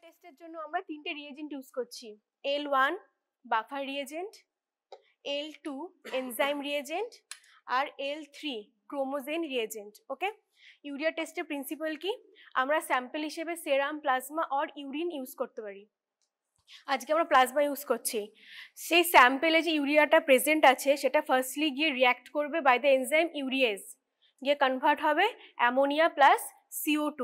টেস্টের জন্য আমরা তিনটে রিয়েজেন্ট ইউজ করছি। L1 buffer reagent, L2 enzyme reagent আর L3 chromogen reagent. Okay, urea টেস্টের প্রিন্সিপাল কি? আমরা স্যাম্পল হিসেবে সেরাম, প্লাজমা আর ইউরিন ইউজ করতে পারি। আজকে আমরা প্লাজমা ইউজ করছি। সেই স্যাম্পেলে যে ইউরিয়াটা প্রেজেন্ট আছে সেটা ফার্স্টলি গিয়ে রিয়াক্ট করবে বাই দ্য এনজাইম ইউরিয়েজ, গিয়ে কনভার্ট হবে অ্যামোনিয়া প্লাস CO2।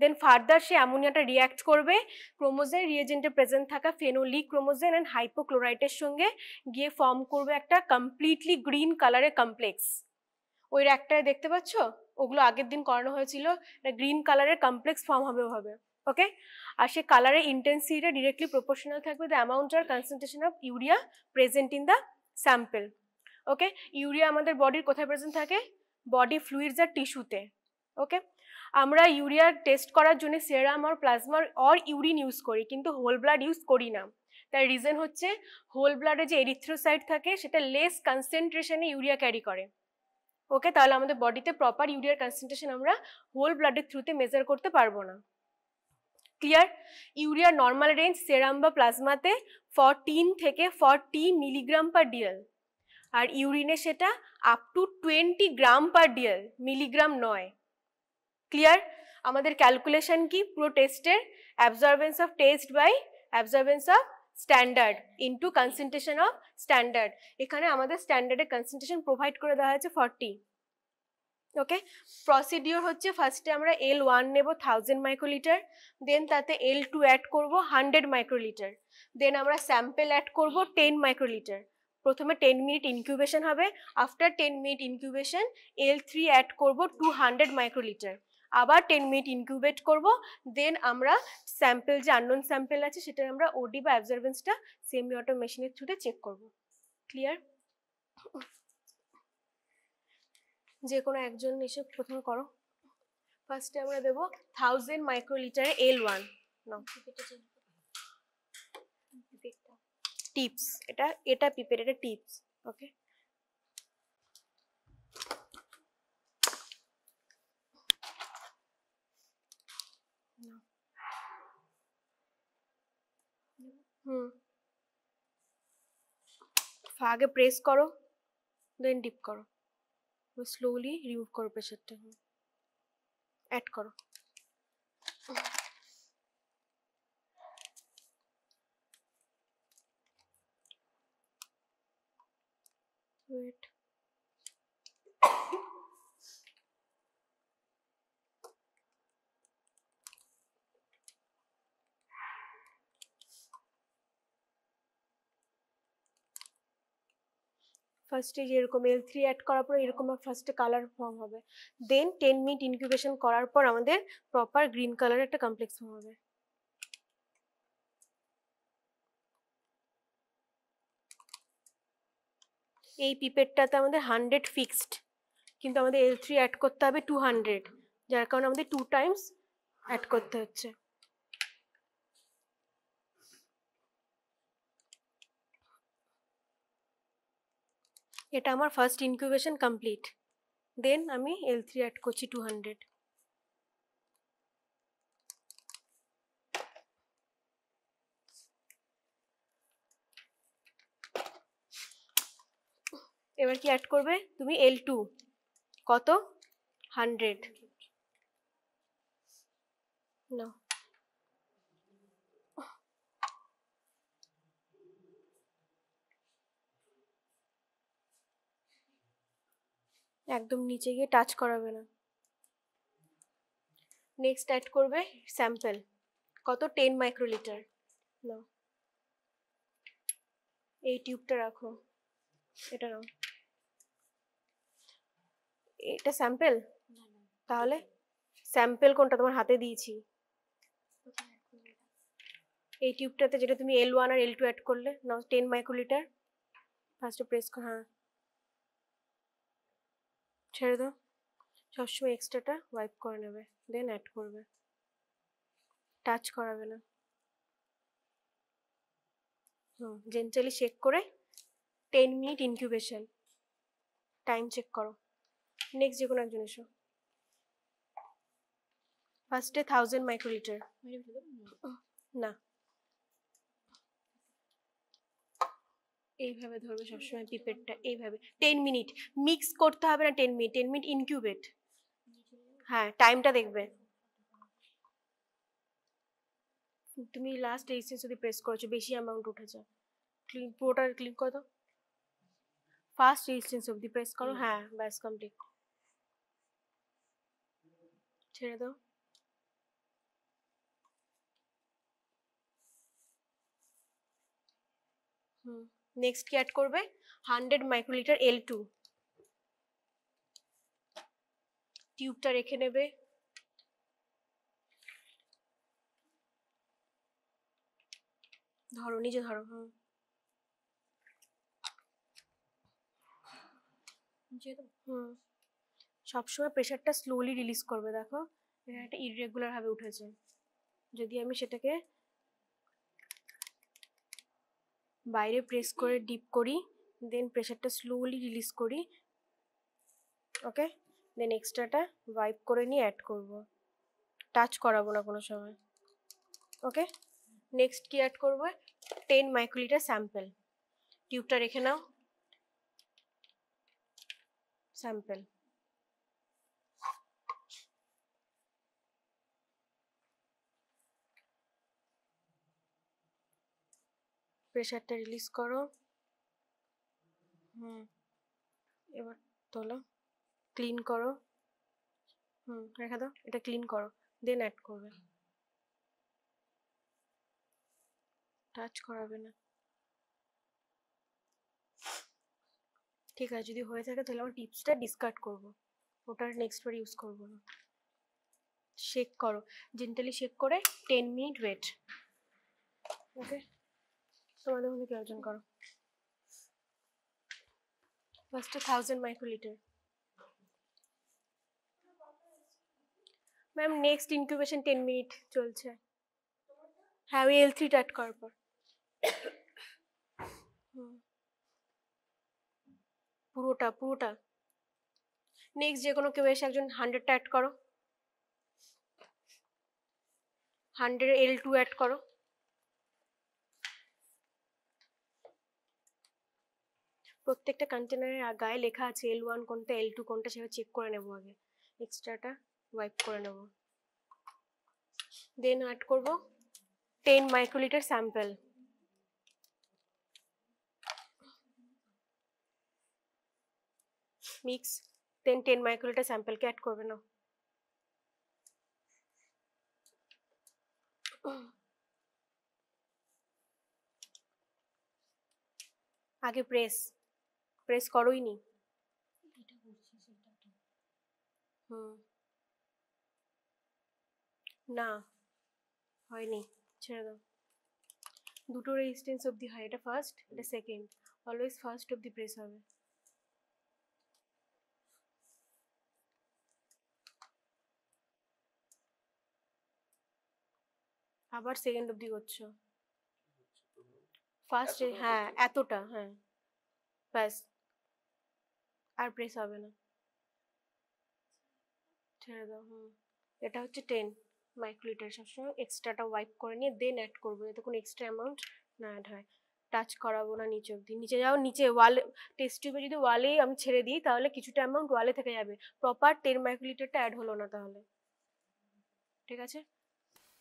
দেন ফার্দার সে অ্যামোনিয়াটা রিয়াক্ট করবে ক্রোমোজেন রিয়েজেন্টে প্রেজেন্ট থাকা ফেনোলিক ক্রোমোজেন অ্যান্ড হাইপোক্লোরাইটের সঙ্গে, গিয়ে ফর্ম করবে একটা কমপ্লিটলি গ্রিন কালারের কমপ্লেক্স। ওই র্যাকটায় দেখতে পাচ্ছ, ওগুলো আগের দিন করানো হয়েছিল, গ্রিন কালারের কমপ্লেক্স ফর্ম হবে ওভাবে। ওকে, আর সে কালারের ইন্টেন্সিটিটা ডিরেক্টলি প্রপোর্শনাল থাকবে দ্য অ্যামাউন্ট আর concentration of urea present in the sample. Okay, urea আমাদের বডির কোথায় প্রেজেন্ট থাকে? বডি ফ্লুইডস আর টিস্যুতে। ওকে, আমরা ইউরিয়া টেস্ট করার জন্য সেরাম আর প্লাজমা আর ইউরিন ইউজ করি, কিন্তু হোল ব্লাড ইউজ করি না। তার রিজন হচ্ছে হোল ব্লাডে যে এরিথ্রোসাইট থাকে সেটা লেস কনসেন্ট্রেশনে ইউরিয়া ক্যারি করে। ওকে, তাহলে আমাদের বডিতে প্রপার ইউরিয়ার কনসেন্ট্রেশন আমরা হোল ব্লাডের থ্রুতে মেজার করতে পারবো না। ক্লিয়ার? ইউরিয়ার নর্মাল রেঞ্জ সেরাম বা প্লাজমাতে 14 থেকে 40 মিলিগ্রাম পার ডিএল, আর ইউরিনে সেটা up to 20 gram per dl, milligram নয়। ক্লিয়ার? আমাদের ক্যালকুলেশন কি পুরো টেস্টের? Absorbance of test by absorbance of standard into concentration of standard. এখানে আমাদের স্ট্যান্ডার্ডের কনসেন্ট্রেশন প্রোভাইড করে দেওয়া হয়েছে 40। ওকে, প্রসিডিওর হচ্ছে ফার্স্টে আমরা L1 নেব 1000 মাইক্রোলিটার, দেন তাতে L2 অ্যাড করব 100 মাইক্রোলিটার, দেন আমরা স্যাম্পল অ্যাড করব 10 মাইক্রোলিটার। প্রথমে 10 মিনিট ইনকিউবেশন হবে, after 10 minute incubation L3 add করব 200 মাইক্রোলিটার, আবার 10 মিনিট ইনকিউবেট করব, দেন আমরা স্যাম্পল যে আননোন স্যাম্পল আছে সেটা আমরা ওডি বা অ্যাবজর্বেন্সটা সেমি অটো মেশিনের থ্রুতে চেক করব। ক্লিয়ার? যে কোনো একজন এসে প্রথমে করো। ফার্স্টে আমরা দেবো 1000 মাইক্রোলিটারে L1 নাও। টিপস, এটা পিপেট, এটা টিপস। ওকে, আগে প্রেস করো, দেন ডিপ করো, স্লোলি রিমুভ করো প্রেশারটা, অ্যাড করো। ওয়েট, ফার্স্টে যেরকম L3 অ্যাড করার পর এরকম ফার্স্টে কালার ফর্ম হবে, দেন 10 মিনিট ইনকিউবেশন করার পর আমাদের প্রপার গ্রিন কালারের একটা কমপ্লেক্স ফর্ম হবে। এই পিপেটটাতে আমাদের 100 ফিক্সড, কিন্তু আমাদের L3 অ্যাড করতে হবে 200, যার কারণে আমাদের 2 টাইমস অ্যাড করতে হচ্ছে। এটা আমার ফার্স্ট ইনকিউবেশন কমপ্লিট, দেন আমি L3 অ্যাড করছি 200। এবার কি অ্যাড করবে তুমি? L2 কত? 100 না, একদম নিচে গিয়ে টাচ করাবে না। নেক্সট অ্যাড করবে স্যাম্পল, কত? 10 মাইক্রোলিটার। নাও, এই টিউবটা রাখো, এটা নাও। এটা স্যাম্পল? তাহলে স্যাম্পল কোনটা? তোমার হাতে দিয়েছি, এই টিউবটাতে যেটা তুমি L1 আর L2 অ্যাড করলে। নাও 10 মাইক্রোলিটার, ফার্স্টে প্রেস করো, হ্যাঁ ছেড়ে দাও, সবসময় এক্সট্রাটা ওয়াইপ করে নেবে, দেন অ্যাড করবে, টাচ করাবে না। জেন্টালি চেক করে 10 মিনিট ইনকিউবেশন, টাইম চেক করো। নেক্সট যে কোনো একজন এসো, ফার্স্টে 1000 মাইক্রোলিটার, না, এইভাবে ধরবে সবসময় পিপেটটা, এইভাবে 10 মিনিট মিক্স করতে হবে না, 10 মিনিট, 10 মিনিট ইনকিউবেট। হ্যাঁ, টাইমটা দেখবে। তুমি লাস্ট রেজিস্ট্যান্স যদি প্রেস করেছো, বেশি অ্যামাউন্ট উঠেছে, ক্লিন, পুরোটা ক্লিক করে দাও। ফার্স্ট রেজিস্ট্যান্স অবধি প্রেস করো। হ্যাঁ, ব্যাস কমপ্লিট। ছেড়ে দাও। নেক্সট কি অ্যাড করবে? 100 মাইক্রোলিটার L2, টিউবটা রেখে নেবে। ধরো, নিজে ধরো। সবসময় প্রেশারটা স্লোলি রিলিজ করবে। দেখো এটা একটা ইররেগুলার ভাবে উঠেছে, যদি আমি সেটাকে বাইরে প্রেস করে ডিপ করি, দেন প্রেশারটা স্লোলি রিলিজ করি, ওকে, দেন এক্সট্রাটা ওয়াইপ করে নিয়ে অ্যাড করব, টাচ করাবো না কোনো সময়। ওকে, নেক্সট কি অ্যাড করবো? 10 মাইক্রোলিটার স্যাম্পল, টিউবটা রেখে নাও। স্যাম্পল, প্রেশারটা রিলিজ করো। এবার তোলো, ক্লিন করো। রেখে দাও, এটা ক্লিন করো, দেন অ্যাড করবে, টাচ করাবে না। ঠিক আছে, যদি হয়ে থাকে তাহলে আমার টিপসটা ডিসকার্ড করবো, ওটার নেক্সট বার ইউজ করবো না। শেক করো, জেন্টালি শেক করে 10 মিনিট ওয়েট। ওকে, তোমাদের মধ্যে কেউ একজন করো। ফার্স্টে 1000 microlitre. Ma'am next incubation 10 minute চলছে। হ্যাঁ, ওই L3 অ্যাড করার পর। পুরোটা। নেক্সট যে কোনো কেউ এসে একজন 100টা অ্যাড করো, 100 L2 অ্যাড করো। প্রত্যেকটা কন্টেনারের গায়ে লেখা আছে L1 কোনটা, L2 কোনটা, সেটা চেক করে নেবো আগে, এক্সট্রাটা ওয়াইপ করে নেবো। দেন অ্যাড করবো 10 মাইক্রোলিটার স্যাম্পল, মিক্স, দেন 10 মাইক্রোলিটার স্যাম্পলকে অ্যাড করবে না। আগে প্রেস করোই নি। না, হয়নি, ছেড়ে দাও। দুটো রেজিস্ট্যান্স অবধি হয়, এটা ফার্স্ট, এটা সেকেন্ড, অলওয়েজ ফার্স্ট অবধি প্রেস হবে। আবার সেকেন্ড অবধি করছো, ফার্স্ট, হ্যাঁ এতটা, হ্যাঁ ব্যাস, আর প্রেস হবে না, ছেড়ে দাও। এটা হচ্ছে 10 মাইক্রোলিটার। সবসময় এক্সট্রাটা ওয়াইপ করে নিয়ে দেন অ্যাড করবো, যাতে কোনো এক্সট্রা অ্যামাউন্ট না অ্যাড হয়। টাচ করাবো না নিচে অবধি, নিচে যাও, নিচে ওয়ালে, টেস্ট টিউবে যদি ওয়ালেই আমি ছেড়ে দিই তাহলে কিছুটা অ্যামাউন্ট ওয়ালে থেকে যাবে, প্রপার 10 মাইক্রোলিটারটা অ্যাড হলো না তাহলে। ঠিক আছে,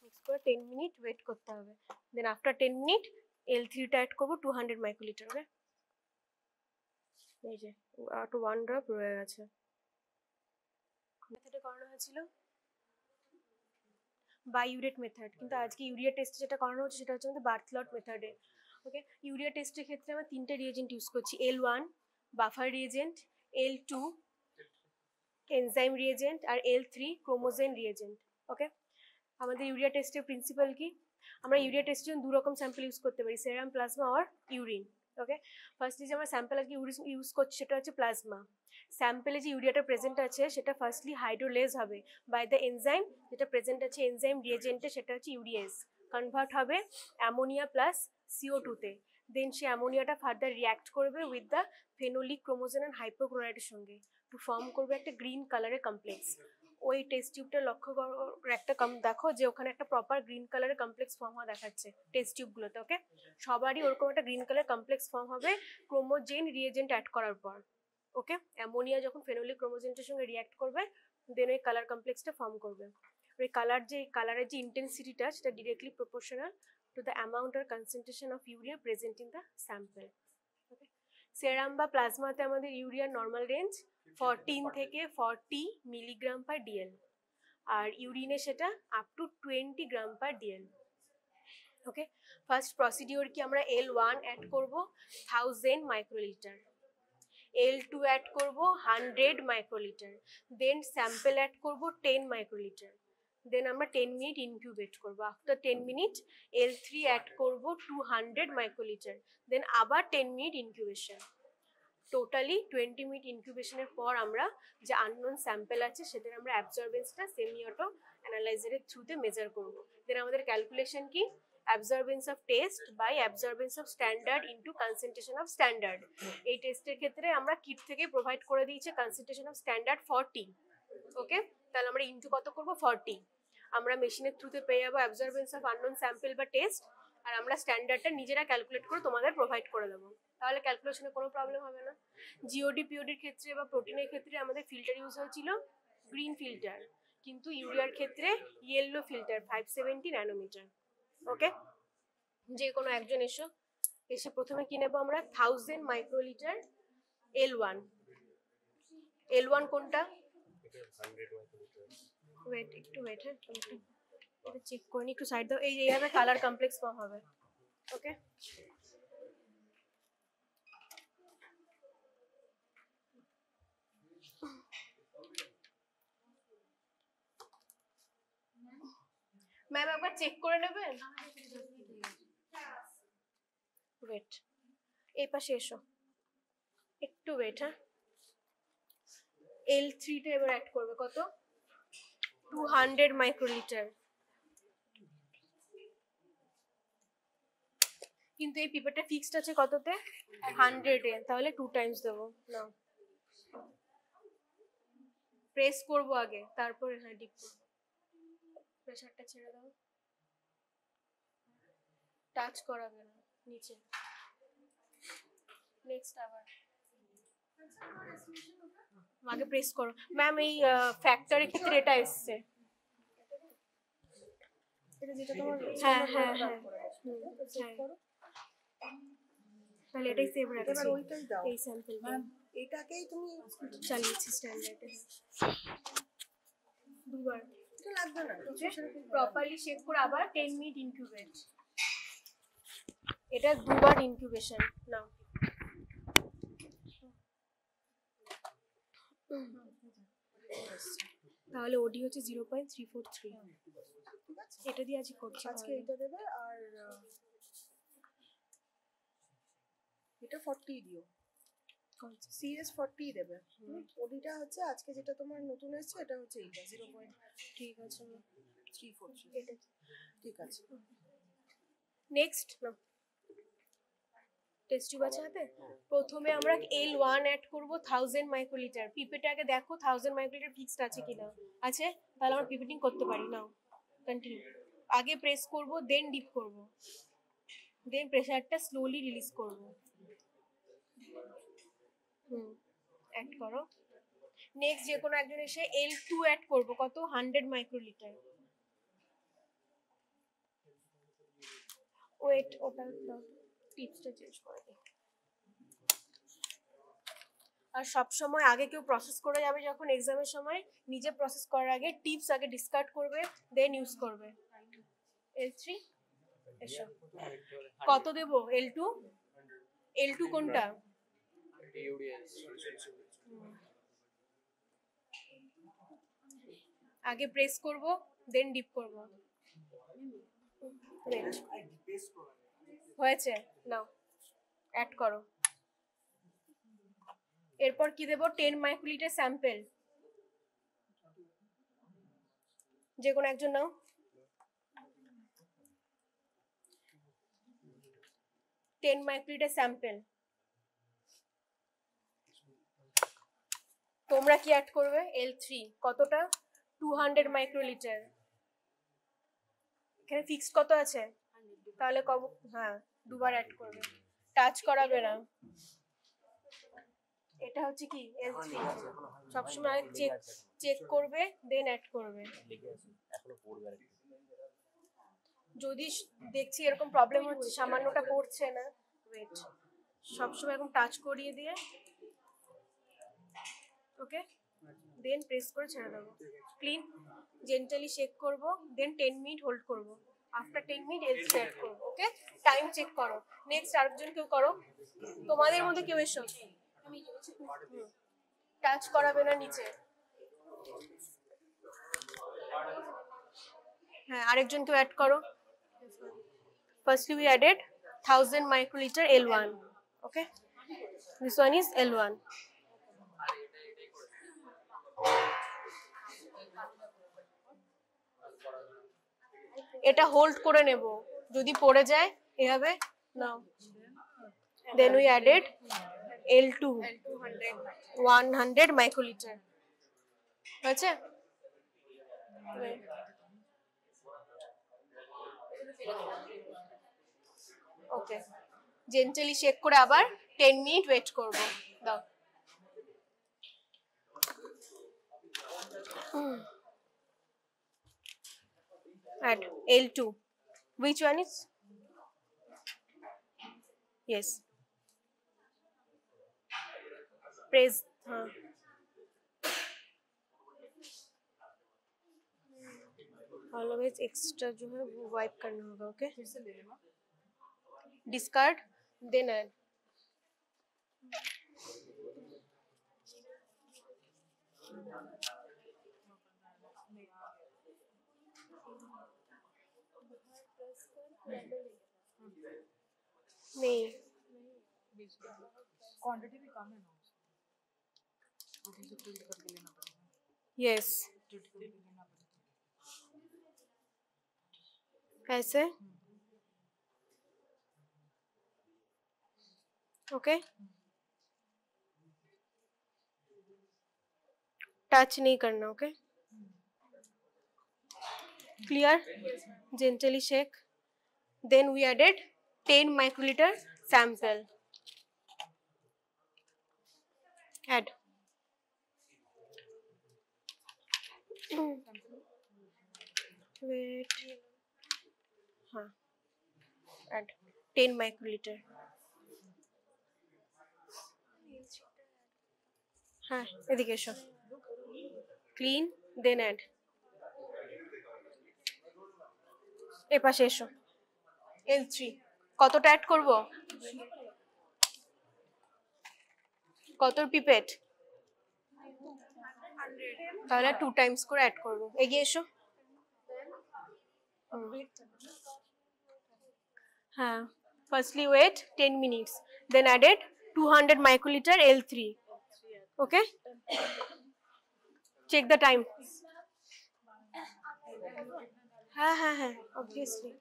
মিক্স করে 10 মিনিট ওয়েট করতে হবে, দেন আফটার 10 মিনিট L3টা অ্যাড করবো 200 মাইক্রোলিটার। ওকে, এই যে আর 1 ড্রপ রয়ে গেছে। মেথডে করানো হয়েছিল বায়োইউরেট মেথড, কিন্তু আজকে ইউরিয়া টেস্ট যেটা করানো হচ্ছে সেটা হচ্ছে আমাদের বার্থলট মেথডে। ওকে, ইউরিয়া টেস্টের ক্ষেত্রে আমরা 3টে রিয়েজেন্ট ইউজ করছি, L1 buffer reagent, L2 enzyme reagent, আর L3 ক্রোমোজেন রিয়েজেন্ট। ওকে, আমাদের ইউরিয়া টেস্টের প্রিন্সিপাল কি? আমরা ইউরিয়া টেস্টের জন্য 2 রকম স্যাম্পল ইউজ করতে পারি, সেরাম, প্লাজমা আর ইউরিন। ওকে, ফার্স্টলি যে আমরা স্যাম্পল আজকে ইউজ করছি সেটা হচ্ছে প্লাজমা। স্যাম্পলে যে ইউরিয়াটা প্রেজেন্ট আছে সেটা ফার্স্টলি হাইড্রোলেজ হবে বাই দ্য এনজাইম, যেটা প্রেজেন্ট আছে এনজাইম রিয়েজেন্টে সেটা হচ্ছে ইউরিয়েজ, কনভার্ট হবে অ্যামোনিয়া প্লাস CO2-তে। দেন সে অ্যামোনিয়াটা ফার্দার রিয়াক্ট করবে with the phenolic chromosome and হাইপোক্লোরাইটের সঙ্গে, টু ফর্ম করবে একটা গ্রিন কালারের কমপ্লেক্স। ওই টেস্ট টিউবটা লক্ষ্য করো, একটা দেখো যে ওখানে একটা প্রপার গ্রিন কালারের কমপ্লেক্স ফর্ম হওয়া দেখাচ্ছে টেস্ট টিউবগুলোতে। ওকে, সবারই ওরকম একটা গ্রিন কালার কমপ্লেক্স ফর্ম হবে ক্রোমোজেন রিয়েজেন্ট অ্যাড করার পর। ওকে, অ্যামোনিয়া যখন ফেনোলিক ক্রোমোজেন্টের সঙ্গে রিঅ্যাক্ট করবে দেন ওই কালার কমপ্লেক্সটা ফর্ম করবে। ওই কালারের যে ইন্টেন্সিটিটা সেটা directly proportional to the amount আর concentration of urea present in the sample. Okay, serum বা প্লাজমাতে আমাদের ইউরিয়ার নর্মাল রেঞ্জ 14 থেকে 40 মিলিগ্রাম পার ডিএল, আর ইউরিনে সেটা up to 20 gram per DL. Okay, first procedure কি, আমরা L1 অ্যাড করব 1000 মাইক্রোলিটার, L2 অ্যাড করব 100 মাইক্রোলিটার, দেন স্যাম্পল অ্যাড করব 10 মাইক্রোলিটার, দেন আমরা 10 মিনিট ইনকিউবেট করব। আফটার 10 মিনিট L3 অ্যাড করব 200 মাইক্রোলিটার, দেন আবার 10 মিনিট ইনকিউবেশন। টোটালি 20 মিনিট ইনকিউবেশনের পর আমরা যে আননোন স্যাম্পল আছে সেটার আমরা অ্যাবজর্বেন্সটা সেমি অটো অ্যানালাইজারের থ্রুতে মেজার করব। দেন আমাদের ক্যালকুলেশন কি, absorbance of test by absorbance of standard into concentration of standard. এই টেস্টের ক্ষেত্রে আমরা কিট থেকে প্রোভাইড করে দিয়েছি কনসেন্ট্রেশন অফ স্ট্যান্ডার্ড 40। ওকে, তাহলে আমরা ইনটু কত করব, 40। আমরা মেশিনের থ্রুতে পেয়ে যাবো অ্যাবজর্বেন্স অফ আননোন স্যাম্পল বা টেস্ট, আর আমরা স্ট্যান্ডার্ডটা নিজেরা ক্যালকুলেট করে তোমাদের প্রোভাইড করে দেবো। তাহলে ক্যালকুলেশনে কোনো প্রবলেম হবে না। জিওডি পিওডির ক্ষেত্রে বা প্রোটিনের ক্ষেত্রে আমাদের ফিল্টার ইউজ হয়েছিল গ্রিন ফিল্টার, কিন্তু ইউরিয়ার ক্ষেত্রে ইয়েলো ফিল্টার 570 ন্যানোমিটার। ওকে, যে কোনো একজন এসে প্রথমে কি নেবো আমরা 1000 মাইক্রোলিটার L1। L1 কোনটা, ওয়েট একটু ওয়েট, হ্যাঁ এটা চেক করে নি, একটু সাইড দাও। এইভাবে কালার কমপ্লেক্স ফর্ম হবে। ওকে, ম্যাম একবার চেক করে নেবেন। ওয়েট, এই পাশে এসো, একটু ওয়েট। হ্যাঁ, L3টা এবার অ্যাড করবে কত, 200 মাইক্রোলিটার, কিন্তু এই পিপেটটা ফিক্সড আছে কততে, 100-এ, তাহলে 2 টাইমস দেবো। না, প্রেস করব আগে, তারপরে হ্যাঁ ডিপ করব। প্রেসারটা ছেড়ে দাও, টাচ করাবে না নিচে। নেক্সট আবার আগে প্রেস করো। ম্যাম এই ফ্যাক্টরের ক্ষেত্রে এটা এসছে, এটা যেটা তোমার, হ্যাঁ হ্যাঁ হ্যাঁ তাহলে এটাই সেভ রাখছি। এবার ওইটাই দাও, এই স্যাম্পল ম্যাম এটাকেই তুমি চালিয়েছি স্ট্যান্ডার্ডে। দুবার এটা লাগবে না, প্রপারলি শেক করে আবার 10 মিনিট ইনকিউবেট। এটা দুবার ইনকিউবেশন নাও। তাহলে ওডি হচ্ছে 0.343। এটা দিয়ে আজকে করছি, আজকে এটা দেবে, আর এটা 40 দিও, সিএস 40 দেবে। ওডিটা হচ্ছে আজকে যেটা তোমার নতুন এসেছে, এটা হচ্ছে এইটা 0. ঠিক আছে 343, এটা ঠিক আছে। নেক্সট না, টেস্ট টিউব আছে হাতে। প্রথমে আমরা L1 অ্যাড করব 1000 মাইক্রোলিটার। পিপেটে আগে দেখো 1000 মাইক্রোলিটার ফিক্সড আছে কিনা, আছে তাহলে আমরা পিপেটিং করতে পারি। নাও কন্টিনিউ, আগে প্রেস করব দেন ডিপ করব, দেন প্রেসারটা স্লোলি রিলিজ করব। অ্যাড করো। নেক্সট যে কোনো একজন এসে L2 অ্যাড করব কত, 100 মাইক্রোলিটার। ওয়েট, ওটা টিপসটা চেঞ্জ করে দিই। আর সব সময় আগে কেউ প্রসেস করে যাবে যখন এক্সামের সময়, নিজে প্রসেস করার আগে টিপস আগে ডিসকার্ড করবে, দেন ইউজ করবে। L3 এসো, কত দেব, L2? L2 কোনটা, আগে প্রেস করব দেন ডিপ করব। হয়েছে, নাও অ্যাড করো। এরপর কি দেব, 10 মাইক্রোলিটার স্যাম্পল, যে কোনো একজন নাও। Ten microlitre sample. তোমরা কি অ্যাড করবে, L3 কতটা, 200 মাইক্রোলিটার। এখানে ফিক্সড কত আছে? তাহলে হ্যাঁ দুবার অ্যাড করবে, টাচ করাবে না। এটা হচ্ছে কি L3, সবসময় চেক করবে দেন অ্যাড করবে। যদি দেখছি এরকম প্রবলেম হচ্ছে, সামান্যটা পড়ছে না, ওয়েট, সবসময় এরকম টাচ করিয়ে দিয়ে ওকে দেন প্রেস করে ছেড়ে দেবো। ক্লিন, জেন্টালি শেক করব, দেন 10 মিনিট হোল্ড করব। আফটার 10 মিনিট L3 অ্যাড করব। ওকে, টাইম চেক করো। নেক্সট আরেকজন কেউ করো, তোমাদের মধ্যে কেউ এসো। টাচ করাবে না নিচে। হ্যাঁ, আরেকজন কেউ অ্যাড করো। Firstly we added 1000 microliter L1. Okay, this one is L1. এটা হোল্ড করে নেব, যদি পড়ে যায় এভাবে নাও। Then we added L2 100 microliter. হয়েছে? ওকে, জেন্টালি শেক করে আবার 10 মিনিট ওয়েট করব। দাও। Add L2. Which one is? Yes. Press. Always extra जो है वो वाइप करना होगा। Okay, discard then add. नहीं, क्वांटिटी भी कम है ना, यस ऐसे। ओके, टच नहीं करना। Okay, clear? Gently shake, then we added 10 microliter sample. Add. Wait. हाँ, add 10 microliter. হ্যাঁ, এদিকে এসো। ক্লিন দেন অ্যাড। এ পাশে এসো। L3 কতটা অ্যাড করব? কত পিপেট? তাহলে 2 টাইমস করে অ্যাড করব। এগিয়ে এসো। হ্যাঁ, firstly wait 10 minutes, then added 200 microliter L3. Okay, check the time. হ্যাঁ, obviously.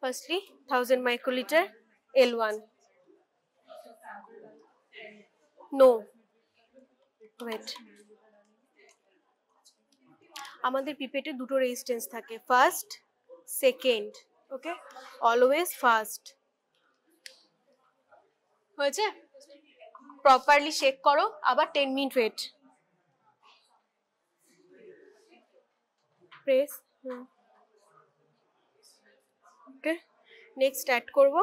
Firstly 1000 microliter L1. No, wait. আমাদের পিপেটে দুটো রেজিস্ট্যান্স থাকে, ফার্স্ট সেকেন্ড। ওকে, অলওয়েজ ফার্স্ট। হয়েছে? প্রপারলি শেক করো, আবার 10 মিনিট ওয়েট। প্রেস। ওকে, নেক্সট অ্যাড করব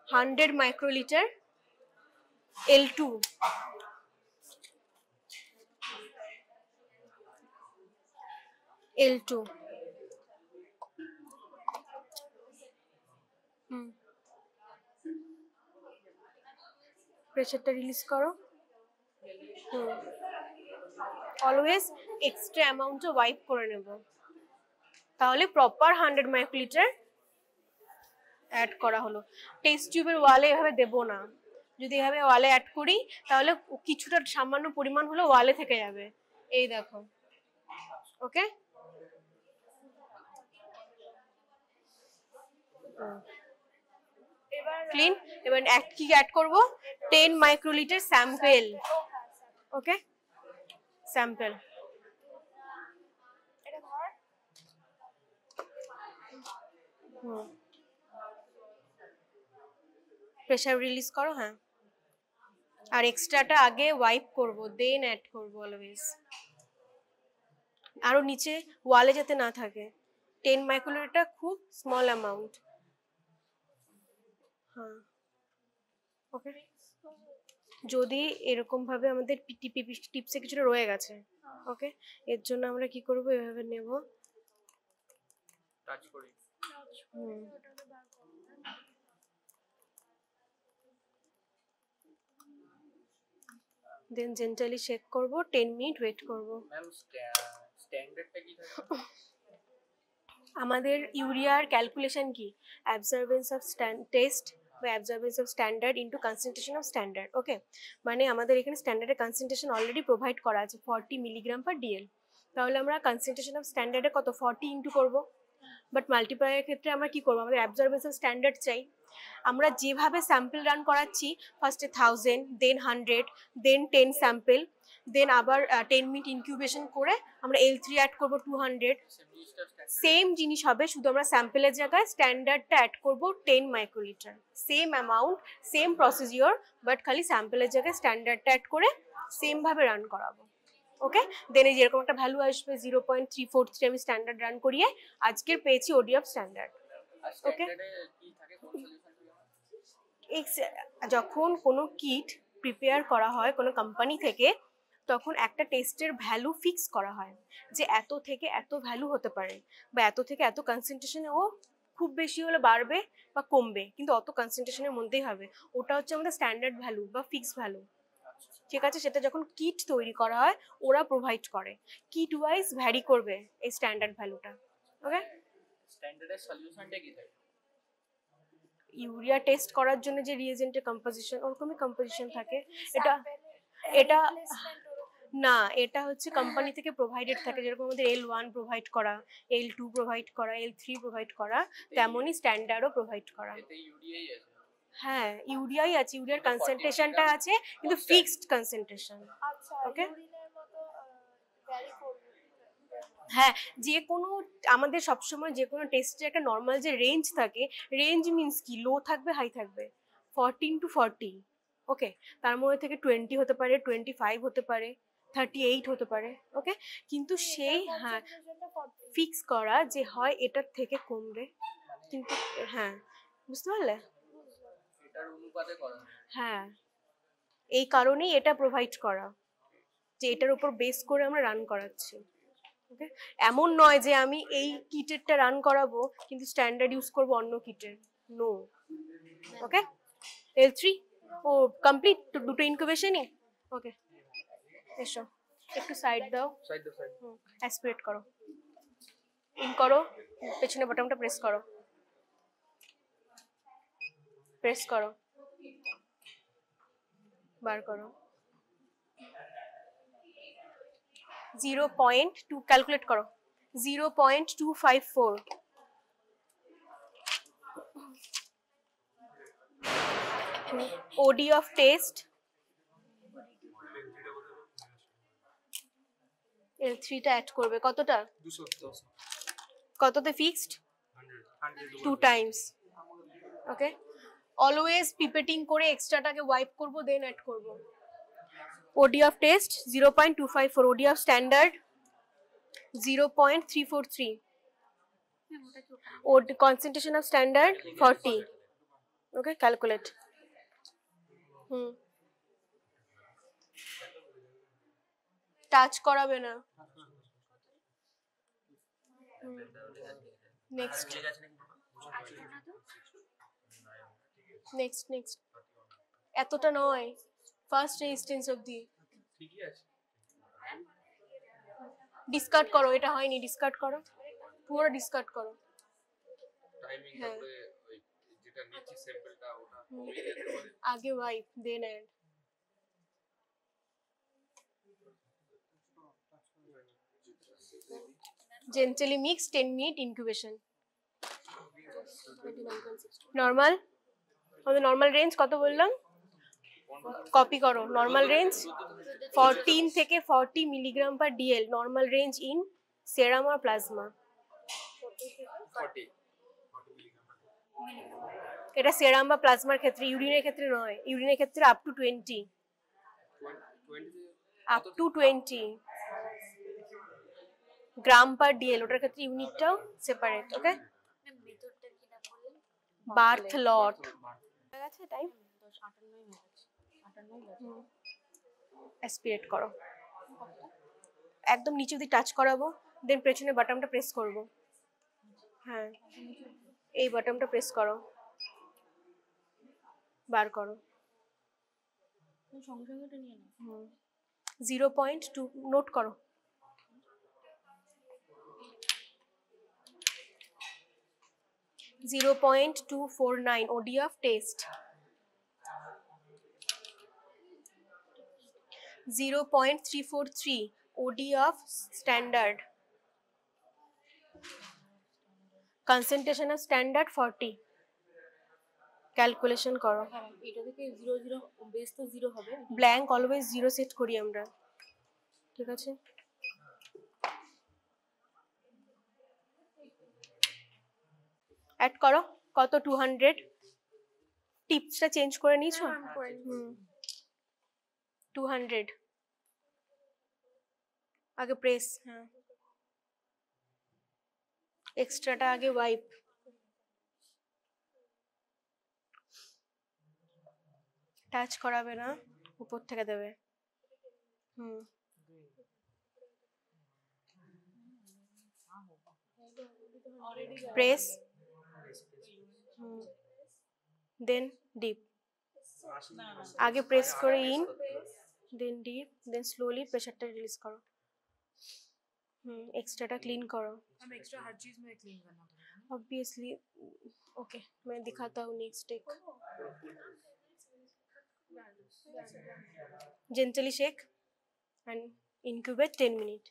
100 microliter L2. L2 প্রেসারটা রিলিজ করো। Always extra অ্যামাউন্টে wipe করে নেব, তাহলে প্রপার 100 microliter অ্যাড করা হলো। টেস্ট টিউবের ওয়ালে এভাবে দেব না, যদি এভাবে ওয়ালে অ্যাড করি তাহলে কিছুটা সামান্য পরিমাণ হলো ওয়ালে থেকে যাবে। এই দেখো। ওকে, ক্লিন। এবার কি অ্যাড করব? 10 microliter স্যাম্পল। ওকে, স্যাম্পল প্রেসার রিলিজ করো। হ্যাঁ, আর এক্সট্রাটা আগে ওয়াইপ করব, দেন অ্যাড করব অলওয়েজ, আরো নিচে ওয়ালে যাতে না থাকে। 10 মাইক্রোলিটার খুব স্মল অ্যামাউন্ট। হ্যাঁ, ওকে। যদি এরকম ভাবে আমাদের টিপসে কিছুটা রয়ে গেছে, ওকে, এর জন্য আমরা কি করব, এভাবে নেব, টাচ করি। দেন জেন্টালি শেক করব, 10 মিনিট ওয়েট করব। ম্যাম স্ট্যান্ডার্ডটা কি থাকে? আমাদের ইউরিয়ার ক্যালকুলেশন কি, অ্যাবজর্বেন্স অফ টেস্ট বা absorbance of standard into concentration of standard. Okay, মানে আমাদের এখানে স্ট্যান্ডার্ডের কনসেন্ট্রেশন অলরেডি প্রোভাইড করা আছে 40 মিলিগ্রাম পার ডিএল। তাহলে আমরা কনসেন্ট্রেশন অফ স্ট্যান্ডার্ডে কত 40 ইন্টু করবো। বাট মাল্টিপ্লায়ারের ক্ষেত্রে আমরা কি করবো, আমাদের অ্যাবজর্বেন্স অফ স্ট্যান্ডার্ড চাই। আমরা যেভাবে স্যাম্পল রান করাচ্ছি, ফার্স্টে 1000, দেন 100, দেন 10 স্যাম্পল, দেন আবার 10 মিনিট ইনকিউবেশন করে আমরা L3 অ্যাড করবো 200। সেম জিনিস হবে, শুধু আমরা স্যাম্পলের জায়গায় স্ট্যান্ডার্ডটা অ্যাড করবো 10 microlitre. Same amount, same procedure, but খালি স্যাম্পলের জায়গায় স্ট্যান্ডার্ডটা অ্যাড করে সেমভাবে রান করাবো। ওকে, দেন এই যেরকম একটা ভ্যালু আসবে 0.343 আমি স্ট্যান্ডার্ড রান করিয়ে আজকের পেয়েছি ওডি অফ স্ট্যান্ডার্ড। ওকে, যখন কোনো কিট প্রিপেয়ার করা হয় কোনো কোম্পানি থেকে, তখন একটা টেস্টের ভ্যালু ফিক্স করা হয় যে এত থেকে এত ভ্যালু হতে পারে, বা এত থেকে এত কনসেন্ট্রেশনে ও খুব বেশি হলে বাড়বে বা কমবে, কিন্তু অত কনসেন্ট্রেশনের মধ্যেই হবে। ওটা হচ্ছে আমাদের স্ট্যান্ডার্ড ভ্যালু বা ফিক্স ভ্যালু। ঠিক আছে, সেটা যখন কিট তৈরি করা হয় ওরা প্রোভাইড করে, কিট ওয়াইজ ভ্যারি করবে এই স্ট্যান্ডার্ড ভ্যালুটা। ওকে, স্ট্যান্ডার্ডের সলিউশনটা কি থাকে? ইউরিয়া টেস্ট করার জন্য যে রিয়েজেন্টের কম্পোজিশন, ওরকমই কম্পোজিশন থাকে। এটা না, এটা হচ্ছে কোম্পানি থেকে প্রোভাইডেড থাকে, যেরকম আমাদের L1 প্রোভাইড করা, L2 প্রোভাইড করা, L3 প্রোভাইড করা, তেমনই স্ট্যান্ডার্ডও প্রোভাইড করা। এতে ইউরিয়াই আছে। হ্যাঁ, ইউরিয়াই আছে, ইউরিয়ার কনসেন্ট্রেশনটা আছে, কিন্তু ফিক্সড কনসেন্ট্রেশন। ওকে, হ্যাঁ, যে কোনো আমাদের সবসময় যে কোনো টেস্টে একটা নর্মাল যে রেঞ্জ থাকে, রেঞ্জ মিনস কি, লো থাকবে হাই থাকবে, 14 to 40। ওকে, তার মধ্যে থেকে 20 হতে পারে, 25 হতে পারে, 38 হতে পারে। ওকে, কিন্তু সেই হ্যাঁ ফিক্স করা যে হয় এটার থেকে কমবে, কিন্তু হ্যাঁ, বুঝতে পারলে? এটার অনুপাতে করা। হ্যাঁ, এই কারণেই এটা প্রোভাইড করা, যে এটার উপর বেস করে আমরা রান করাচ্ছি। ওকে, এমন নয় যে আমি এই কিটেরটা রান করাবো কিন্তু স্ট্যান্ডার্ড ইউজ করব অন্য কিটের, নো। ওকে, L3 ও কমপ্লিট, দুটো ইনকিউবেশনই। ওকে, এসো একটু সাইড দাও, সাইড দাও, সাইড। অ্যাসপিরেট করো, ইন করো, পেছনে বটমটা প্রেস করো, প্রেস করো, বার করো। 0.2 ক্যালকুলেট করো, 0.254। OD of taste, L3 টা অ্যাড করবে কতটা, 210 কততে ফিক্সড, 2 টাইমস। ওকে, অলওয়েজ পিপেটিং করে এক্সট্রাটাকে ওয়াইপ করব, দেন অ্যাড করব। OD of taste 0.254, OD of standard 0.343, OD concentration of standard 40. Okay, calculate. Touch করাবে না। নেক্সট নেক্সট নেক্সট, এতটা নয়, ফার্স্ট রেজিস্ট্যান্স অবধি। ঠিকই আছে, ডিসকার্ড করো, এটা হয়নি, ডিসকার্ড করো, পুরো ডিসকার্ড করো। টাইমিং তারপরে ওই যেটা নিচে স্যাম্পলটা ওটা আগে wipe then add. Gently mix, 10 minute incubation. Normal, আমাদের নর্মাল রেঞ্জ কত বললাম, কপি করো। নর্মাল রেঞ্জ 14 থেকে 40 milligram per dl, normal range in serum আর প্লাজমা। এটা সেরাম বা প্লাজমার ক্ষেত্রে, ইউরিনের ক্ষেত্রে নয়। ইউরিনের ক্ষেত্রে up to 20, 20 up to 20 gram per DL. ওটার ক্ষেত্রে ইউনিটটাও সেপারেট। ওকে, বার্থ লট হয়ে গেছে টাইম। অ্যাসপিরেট করো, একদম নিচে অবধি টাচ করাবো, দেন পেছনে বাটনটা প্রেস করব। হ্যাঁ, এই বাটনটা প্রেস করো, বার করো। 0.2 নোট করো। .249 OD of test, 0.343 OD of standard, concentration of standard 40। Calculation করো। এটা থেকে 0 0 বেস তো 0 হবে, ব্ল্যাঙ্ক অলওয়েজ 0 সেট করি আমরা, ঠিক আছে? অ্যাড করো। কত? 200। টিপসটা চেঞ্জ করে নিয়েছো? 200 আগে প্রেস, হ্যাঁ, এক্সট্রাটা আগে ওয়াইপ। টাচ করাবে না, উপর থেকে দেবে। Press, then dip. আগে প্রেস করে in, then dip, then slowly প্রেশারটা রিলিজ করো। एक्स्ट्रा क्लीन करो। हम एक्स्ट्रा हर चीज में क्लीन करना पड़ेगा ऑब्वियसली। ओके, मैं दिखाता हूँ next take. Gently shake and incubate 10 minute.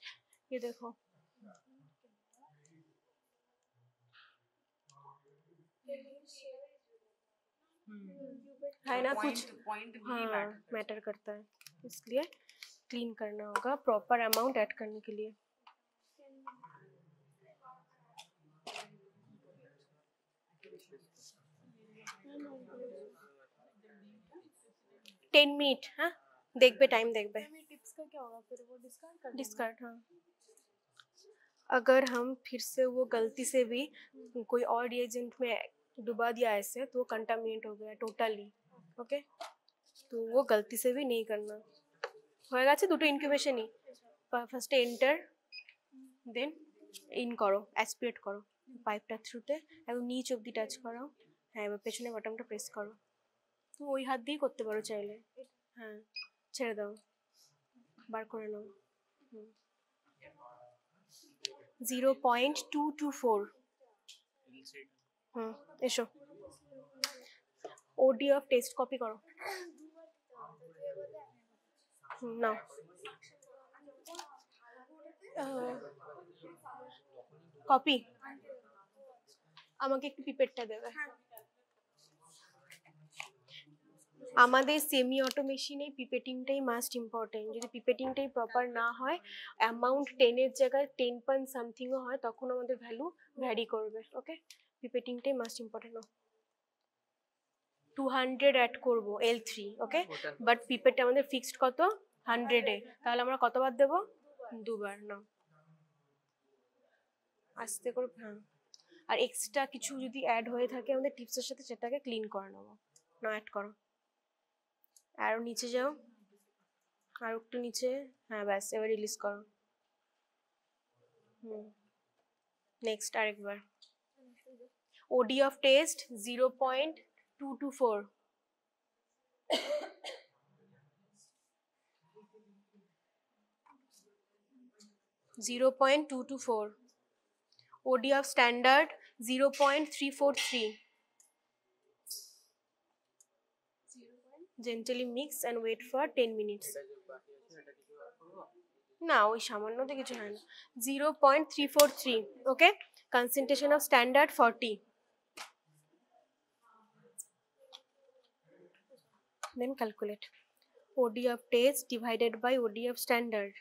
ये देखो, है ना, कुछ पॉइंट भी हाँ मैटर करता है, इसलिए क्लीन करना होगा प्रॉपर अमाउंट ऐड करने के लिए। 10 मिनट। हाँ, देखबे टाइम देखबे। टिप्स का क्या होगा फिर, वो डिस्कार्ड कर डिस्कार्ड। हाँ, अगर हम फिर से वो गलती से भी कोई और रिएजेंट में डुबा दिया ऐसे, तो वो कंटामिनेट हो गया टोटली। ओके, तो वो गलती से भी नहीं करना। হয়ে গেছে দুটো ইনকিউবেশনই। ফার্স্টে এন্টার, দেন ইন করো, অ্যাসপিরেট করো পাইপটার থ্রুতে, এবং নিচ অবধি টাচ করো। হ্যাঁ, এবার পেছনে বাটনটা প্রেস করো। তুমি ওই হাত দিয়েই করতে পারো চাইলে। হ্যাঁ, ছেড়ে দাও, বার করে নাও। 0.224। এসো, ওডি অফ টেস্ট কপি করো। নাও, কপি। আমাকে একটু পিপেটটা দেবে। আমাদের সেমি অটো মেশিনে পিপেটিংটাই মাস্ট ইম্পর্টেন্ট। যদি পিপেটিংটাই প্রপার না হয়, অ্যামাউন্ট 10 এর জায়গায় 10 পয়েন্ট সামথিংও হয়, তখন আমাদের ভ্যালু ভ্যারি করবে। ওকে, পিপেটিংটাই মাস্ট ইম্পর্টেন্ট। 200 অ্যাড করব L3। ওকে, বাট পিপেট আমাদের ফিক্সড কত? 100 এ। তাহলে আমরা কতবার দেব? দুবার। না, আস্তে করে। হ্যাঁ, আর এক্সট্রা কিছু যদি অ্যাড হয়ে থাকে আমাদের টিপসের সাথে, সেটাকে ক্লিন করে নেব। না, অ্যাড করো। আরও নিচে যাও, আর একটু নিচে। হ্যাঁ, ব্যাস, এবার রিলিজ করো। নেক্সট আরেকবার। ওডি of test 0.224। .224। OD of standard 0.343। Gently mix and wait for 10 minutes। না, ওই সামান্যতে কিছু হয় না। 0.343। ওকে, concentration of standard 40। Then calculate OD of test divided by OD of standard।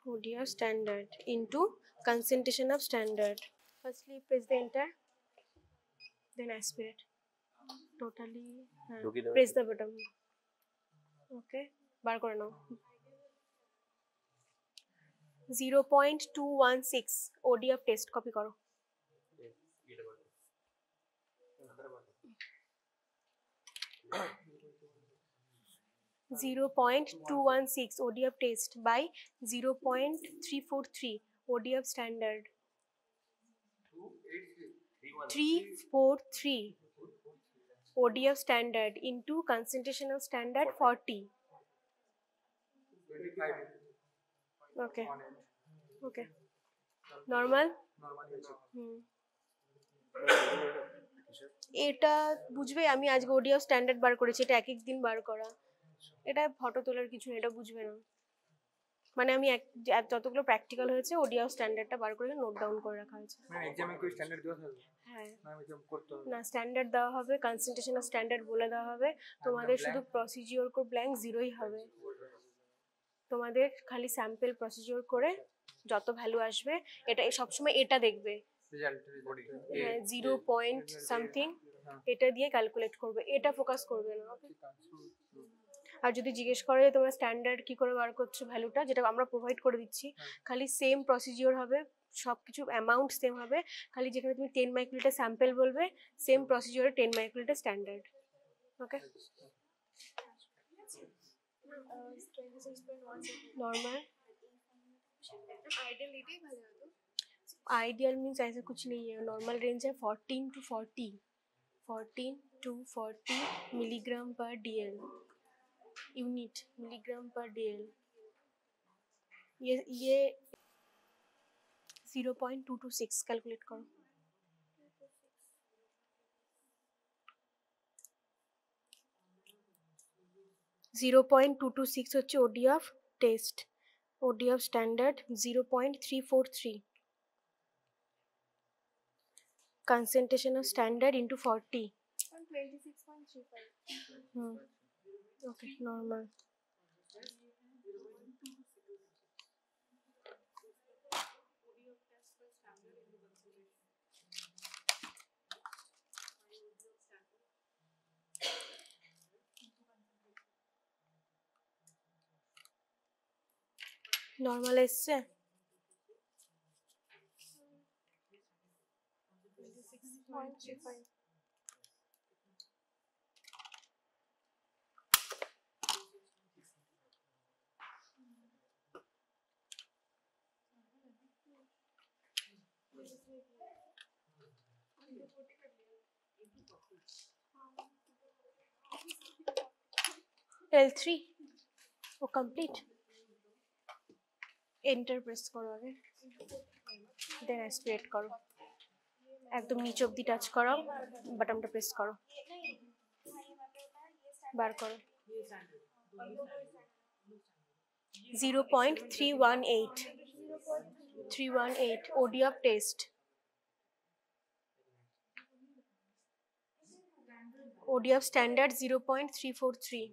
OD of standard into concentration of standard. Firstly press the enter, then aspirate totally, press the button. Okay, বার করে নাও। 0.216 ODF test copy করো। 0.216 ODF test by 0.343 ODF standard. 343 ODF standard into concentration of standard 40. Okay. Okay. Normal? এটা বুঝবে, আমি আজকে ODF standard বার করেছি, এটা এক এক দিন বার করা, এটা ফটো তোলার কিছু নেই, এটা বুঝবে না। মানে আমি যতগুলো প্র্যাকটিক্যাল হয়েছে ওডিএফ স্ট্যান্ডার্ডটা বার করে নোট ডাউন করে রাখা হয়েছে। মানে এক্সামে কি স্ট্যান্ডার্ড দেওয়া থাকবে? হ্যাঁ, না এক্সাম করতে হবে না স্ট্যান্ডার্ড দেওয়া হবে, কনসেন্ট্রেশন অফ স্ট্যান্ডার্ড বলে দেওয়া হবে, তোমাদের শুধু প্রসিজিওর করে ব্ল্যাঙ্ক জিরোই হবে, তোমাদের খালি স্যাম্পল প্রসিজিওর করে যত ভ্যালু আসবে, এটা সবসময় এটা দেখবে রেজাল্ট বডি 0 পয়েন্ট সামথিং, এটা দিয়ে ক্যালকুলেট করবে, এটা ফোকাস করবে না। ওকে, আর যদি জিজ্ঞেস করে যে তোমরা স্ট্যান্ডার্ড কি করে বার করছো ভ্যালুটা, যেটা আমরা প্রোভাইড করে দিচ্ছি, খালি সেম প্রসিজিওর হবে, সব কিছু অ্যামাউন্ট সেম হবে, খালি যেখানে তুমি 10 মাইক্রোলিটার স্যাম্পল বলবে সেম প্রসিজিওরে 10 মাইক্রোলিটার স্ট্যান্ডার্ড। ওকে, नॉर्मल आइडियल मीन्स ऐसा कुछ नहीं है, नॉर्मल रेंज है 14 to 40 मिलीग्राम पर DL, यूनिट मिलीग्राम पर DL। ये 0.226 कैलकुलेट करो। .226 হচ্ছে ODF test, ODF standard 0.343, concentration of standard into 40, 26.35। Okay, normal. Normal এসছে, L3 ও কমপ্লিট। এন্টার প্রেস করো আগে, দেন অ্যাসপিরেট করো, একদম নিচ অবধি টাচ করো, বাটনটা প্রেস করো, বার করো। 0.318 ODF test, ODF standard 0.343,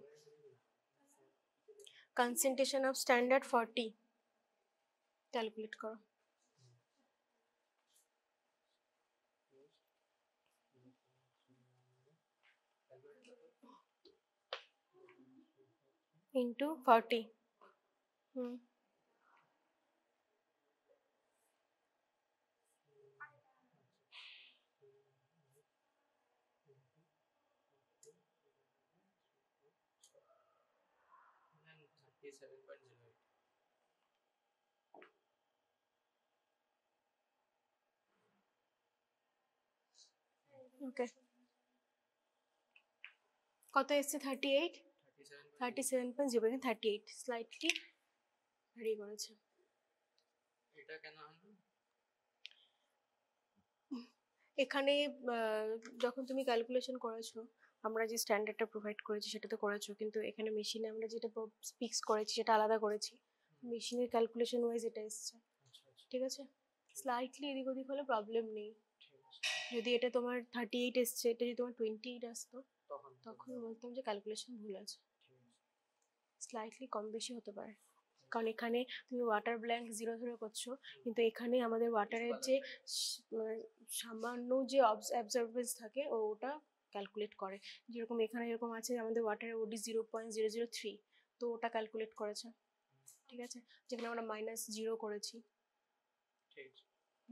concentration of standard 40, calculate करो। into 40, ওকে, কত এসছে? 38, 37.0, 38 স্লাইটলি ভ্যারি করেছে। এটা কেন হলো? এখানে যখন তুমি ক্যালকুলেশন করেছো, আমরা যে স্ট্যান্ডার্ডটা প্রোভাইড করেছি সেটা তো করেছো, কিন্তু এখানে মেশিনে আমরা যেটা ফিক্স করেছি সেটা আলাদা করেছি, মেশিনের ক্যালকুলেশন ওয়াইজ এটা এসছে। ঠিক আছে, স্লাইটলি এদিক ওদিক হলে প্রবলেম নেই। যদি এটা তোমার 38 এসছে, এটা যদি তোমার 28 আসতো তখন বলতাম যে ক্যালকুলেশন ভুল আছে, স্লাইটলি কম বেশি হতে পারে, কারণ এখানে তুমি ওয়াটার ব্ল্যাঙ্ক 0 ধরে করছো, কিন্তু এখানে আমাদের ওয়াটারের যে সামান্য যে অ্যাবজর্বেন্স থাকে ওটা ক্যালকুলেট করে। যেরকম এখানে এরকম আছে আমাদের ওয়াটারের ওডি 0.003, তো ওটা ক্যালকুলেট করেছে। ঠিক আছে, যেখানে আমরা -0 করেছি। ঠিক আছে।